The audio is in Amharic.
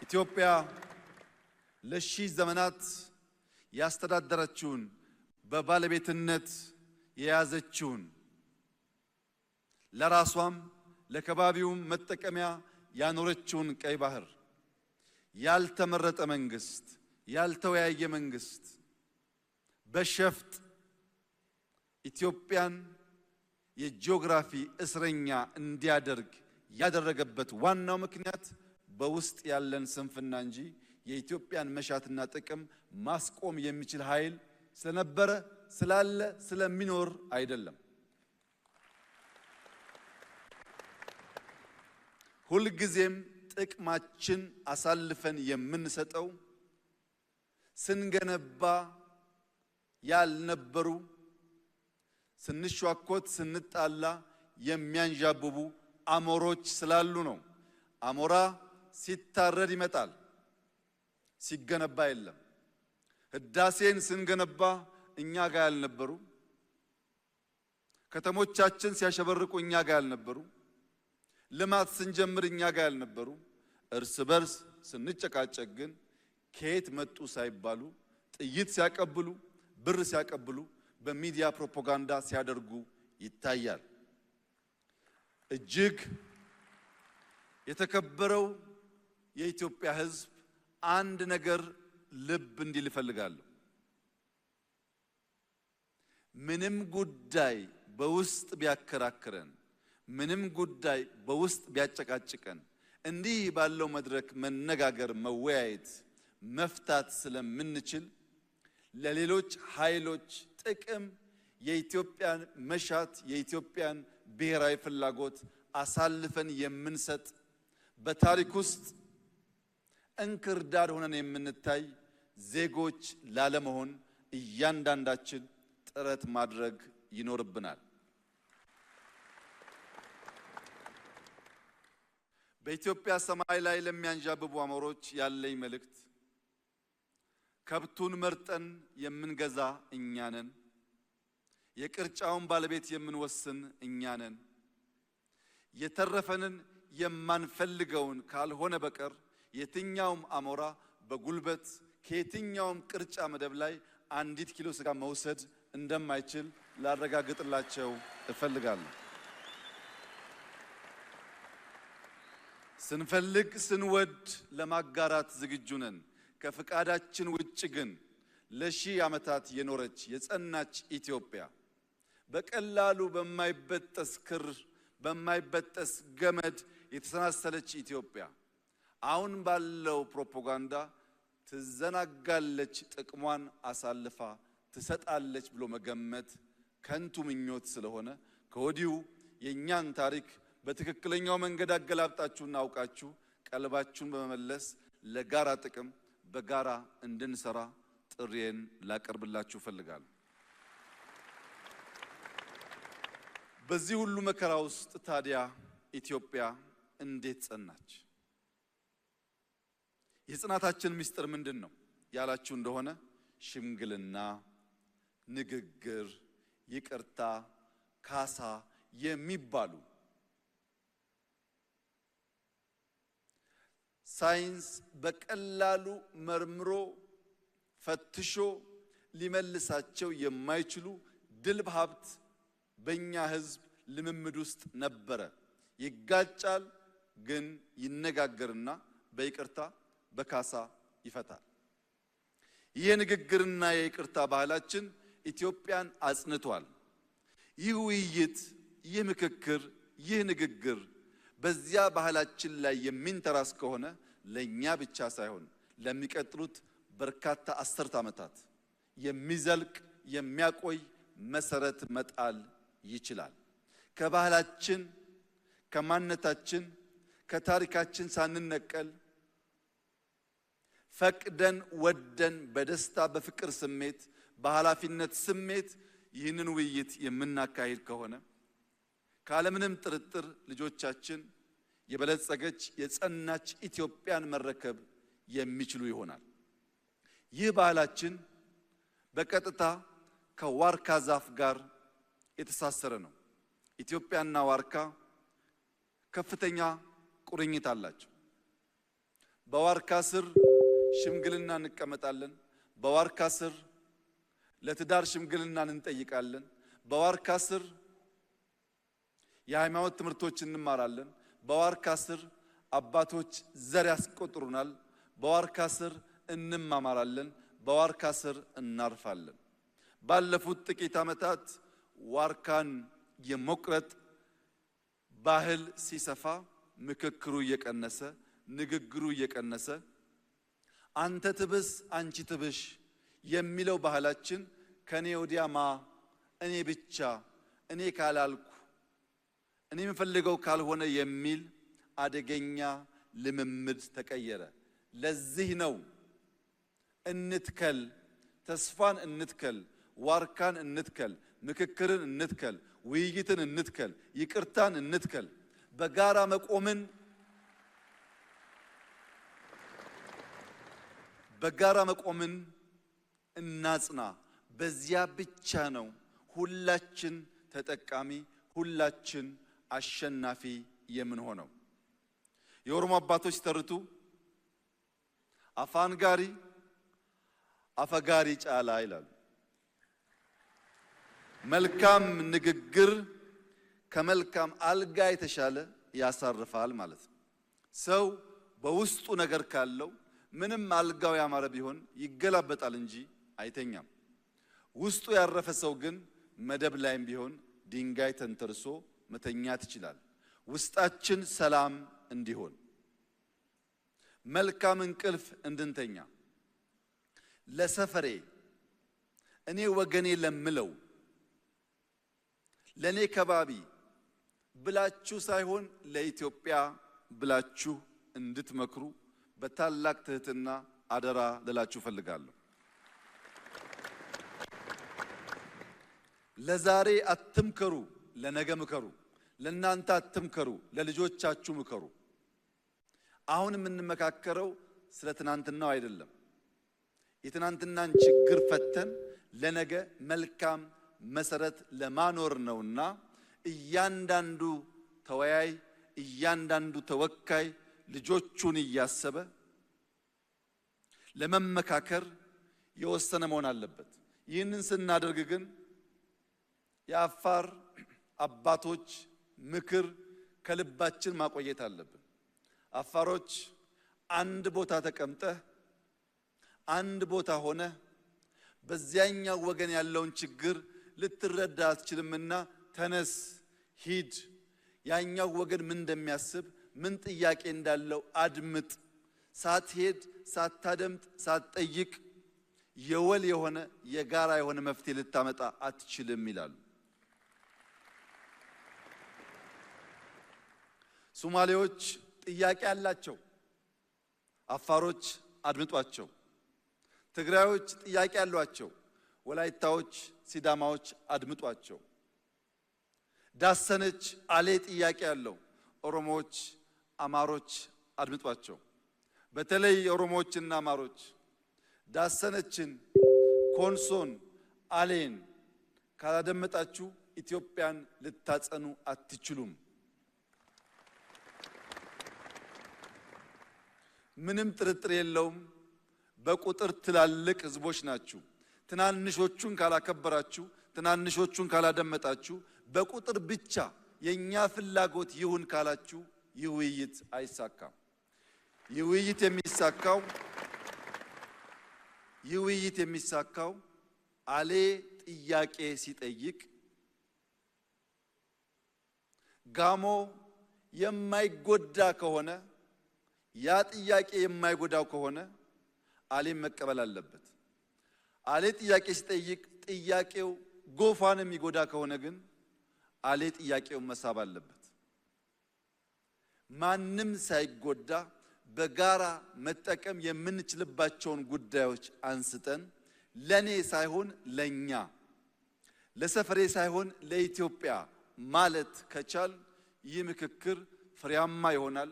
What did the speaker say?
ኢትዮጵያ ለሺህ ዘመናት ያስተዳደረችውን በባለቤትነት የያዘችውን ለራሷም ለከባቢውም መጠቀሚያ ያኖረችውን ቀይ ባህር ያልተመረጠ መንግስት ያልተወያየ መንግስት በሸፍጥ ኢትዮጵያን የጂኦግራፊ እስረኛ እንዲያደርግ ያደረገበት ዋናው ምክንያት በውስጥ ያለን ስንፍና እንጂ የኢትዮጵያን መሻትና ጥቅም ማስቆም የሚችል ኃይል ስለነበረ ስላለ ስለሚኖር አይደለም። ሁልጊዜም ጥቅማችን አሳልፈን የምንሰጠው ስንገነባ ያልነበሩ ስንሿኮት ስንጣላ የሚያንዣብቡ አሞሮች ስላሉ ነው። አሞራ ሲታረድ ይመጣል፣ ሲገነባ የለም። ህዳሴን ስንገነባ እኛ ጋር ያልነበሩ፣ ከተሞቻችን ሲያሸበርቁ እኛ ጋር ያልነበሩ፣ ልማት ስንጀምር እኛ ጋር ያልነበሩ፣ እርስ በርስ ስንጨቃጨቅ ግን ከየት መጡ ሳይባሉ ጥይት ሲያቀብሉ ብር ሲያቀብሉ በሚዲያ ፕሮፓጋንዳ ሲያደርጉ ይታያል። እጅግ የተከበረው የኢትዮጵያ ሕዝብ አንድ ነገር ልብ እንዲል እፈልጋለሁ። ምንም ጉዳይ በውስጥ ቢያከራክረን፣ ምንም ጉዳይ በውስጥ ቢያጨቃጭቀን እንዲህ ባለው መድረክ መነጋገር፣ መወያየት፣ መፍታት ስለምንችል ለሌሎች ኃይሎች ጥቅም የኢትዮጵያን መሻት የኢትዮጵያን ብሔራዊ ፍላጎት አሳልፈን የምንሰጥ በታሪክ ውስጥ እንክርዳድ ሆነን የምንታይ ዜጎች ላለመሆን እያንዳንዳችን ጥረት ማድረግ ይኖርብናል። በኢትዮጵያ ሰማይ ላይ ለሚያንዣብቡ አሞሮች ያለኝ መልእክት ከብቱን መርጠን የምንገዛ እኛ ነን። የቅርጫውን ባለቤት የምንወስን እኛ ነን። የተረፈንን የማንፈልገውን ካልሆነ በቀር የትኛውም አሞራ በጉልበት ከየትኛውም ቅርጫ መደብ ላይ አንዲት ኪሎ ስጋ መውሰድ እንደማይችል ላረጋግጥላቸው እፈልጋለሁ። ስንፈልግ ስንወድ ለማጋራት ዝግጁ ነን። ከፍቃዳችን ውጭ ግን ለሺህ ዓመታት የኖረች የጸናች ኢትዮጵያ በቀላሉ በማይበጠስ ክር በማይበጠስ ገመድ የተሰናሰለች ኢትዮጵያ አሁን ባለው ፕሮፓጋንዳ ትዘናጋለች፣ ጥቅሟን አሳልፋ ትሰጣለች ብሎ መገመት ከንቱ ምኞት ስለሆነ ከወዲሁ የኛን ታሪክ በትክክለኛው መንገድ አገላብጣችሁና አውቃችሁ ቀልባችሁን በመመለስ ለጋራ ጥቅም በጋራ እንድንሰራ ጥሪዬን ላቀርብላችሁ ፈልጋለሁ። በዚህ ሁሉ መከራ ውስጥ ታዲያ ኢትዮጵያ እንዴት ጸናች? የጽናታችን ምስጢር ምንድን ነው ያላችሁ እንደሆነ ሽምግልና፣ ንግግር፣ ይቅርታ፣ ካሳ የሚባሉ ሳይንስ በቀላሉ መርምሮ ፈትሾ ሊመልሳቸው የማይችሉ ድልብ ሀብት በእኛ ሕዝብ ልምምድ ውስጥ ነበረ። ይጋጫል፣ ግን ይነጋገርና በይቅርታ በካሳ ይፈታል። ይህ የንግግርና የይቅርታ ባህላችን ኢትዮጵያን አጽንቷል። ይህ ውይይት፣ ይህ ምክክር፣ ይህ ንግግር በዚያ ባህላችን ላይ የሚንተራስ ከሆነ ለኛ ብቻ ሳይሆን ለሚቀጥሉት በርካታ አስርት ዓመታት የሚዘልቅ የሚያቆይ መሰረት መጣል ይችላል። ከባህላችን ከማንነታችን ከታሪካችን ሳንነቀል ፈቅደን ወደን በደስታ በፍቅር ስሜት በኃላፊነት ስሜት ይህንን ውይይት የምናካሂድ ከሆነ ካለምንም ጥርጥር ልጆቻችን የበለጸገች የጸናች ኢትዮጵያን መረከብ የሚችሉ ይሆናል። ይህ ባህላችን በቀጥታ ከዋርካ ዛፍ ጋር የተሳሰረ ነው። ኢትዮጵያና ዋርካ ከፍተኛ ቁርኝት አላቸው። በዋርካ ስር ሽምግልና እንቀመጣለን። በዋርካ ስር ለትዳር ሽምግልናን እንጠይቃለን። በዋርካ ስር የሃይማኖት ትምህርቶች እንማራለን። በዋርካ ስር አባቶች ዘር ያስቆጥሩናል። በዋርካ ስር እንማማራለን። በዋርካ ስር እናርፋለን። ባለፉት ጥቂት ዓመታት ዋርካን የመቁረጥ ባህል ሲሰፋ ምክክሩ እየቀነሰ ንግግሩ እየቀነሰ አንተ ትብስ አንቺ ትብሽ የሚለው ባህላችን ከኔ ወዲያማ እኔ ብቻ እኔ ካላልኩ እኔ የምፈልገው ካልሆነ የሚል አደገኛ ልምምድ ተቀየረ። ለዚህ ነው እንትከል፣ ተስፋን እንትከል፣ ዋርካን እንትከል፣ ምክክርን እንትከል፣ ውይይትን እንትከል፣ ይቅርታን እንትከል፣ በጋራ መቆምን እናጽና። በዚያ ብቻ ነው ሁላችን ተጠቃሚ፣ ሁላችን አሸናፊ የምንሆነው። የኦሮሞ አባቶች ተርቱ አፋን ጋሪ አፈጋሪ ጫላ ይላሉ። መልካም ንግግር ከመልካም አልጋ የተሻለ ያሳርፋል ማለት ነው። ሰው በውስጡ ነገር ካለው ምንም አልጋው ያማረ ቢሆን ይገላበጣል እንጂ አይተኛም። ውስጡ ያረፈ ሰው ግን መደብ ላይም ቢሆን ድንጋይ ተንተርሶ መተኛት ይችላል። ውስጣችን ሰላም እንዲሆን መልካም እንቅልፍ እንድንተኛ ለሰፈሬ እኔ ወገኔ ለምለው ለኔ ከባቢ ብላችሁ ሳይሆን ለኢትዮጵያ ብላችሁ እንድትመክሩ በታላቅ ትህትና አደራ ልላችሁ ፈልጋለሁ። ለዛሬ አትምከሩ፣ ለነገ ምከሩ። ለናንተ አትምከሩ፣ ለልጆቻችሁ ምከሩ። አሁን የምንመካከረው ስለ ትናንትናው አይደለም። የትናንትናን ችግር ፈተን ለነገ መልካም መሰረት ለማኖር ነውና እያንዳንዱ ተወያይ እያንዳንዱ ተወካይ ልጆቹን እያሰበ ለመመካከር የወሰነ መሆን አለበት። ይህንን ስናደርግ ግን የአፋር አባቶች ምክር ከልባችን ማቆየት አለብን። አፋሮች አንድ ቦታ ተቀምጠህ አንድ ቦታ ሆነ በዚያኛው ወገን ያለውን ችግር ልትረዳ አትችልምና ተነስ፣ ሂድ፣ ያኛው ወገን ምን እንደሚያስብ ምን ጥያቄ እንዳለው አድምጥ። ሳትሄድ ሳታደምጥ ሳትጠይቅ የወል የሆነ የጋራ የሆነ መፍትሄ ልታመጣ አትችልም ይላሉ። ሶማሌዎች ጥያቄ አላቸው፣ አፋሮች አድምጧቸው። ትግራዮች ጥያቄ አሏቸው፣ ወላይታዎች ሲዳማዎች አድምጧቸው። ዳሰነች አሌ ጥያቄ ያለው ኦሮሞዎች አማሮች አድምጧቸው። በተለይ ኦሮሞዎችና አማሮች ዳሰነችን ኮንሶን አሌን ካላደመጣችሁ ኢትዮጵያን ልታጸኑ አትችሉም። ምንም ጥርጥር የለውም። በቁጥር ትላልቅ ህዝቦች ናችሁ። ትናንሾቹን ካላከበራችሁ፣ ትናንሾቹን ካላደመጣችሁ፣ በቁጥር ብቻ የኛ ፍላጎት ይሁን ካላችሁ ይህ ውይይት አይሳካም። ይህ ውይይት የሚሳካው አሌ ጥያቄ ሲጠይቅ ጋሞ የማይጎዳ ከሆነ ያ ጥያቄ የማይጎዳው ከሆነ አሌም መቀበል አለበት። አሌ ጥያቄ ሲጠይቅ ጥያቄው ጎፋን የሚጎዳ ከሆነ ግን አሌ ጥያቄውን መሳብ አለበት። ማንም ሳይጎዳ በጋራ መጠቀም የምንችልባቸውን ጉዳዮች አንስተን ለኔ ሳይሆን ለኛ፣ ለሰፈሬ ሳይሆን ለኢትዮጵያ ማለት ከቻል ይህ ምክክር ፍሬያማ ይሆናል።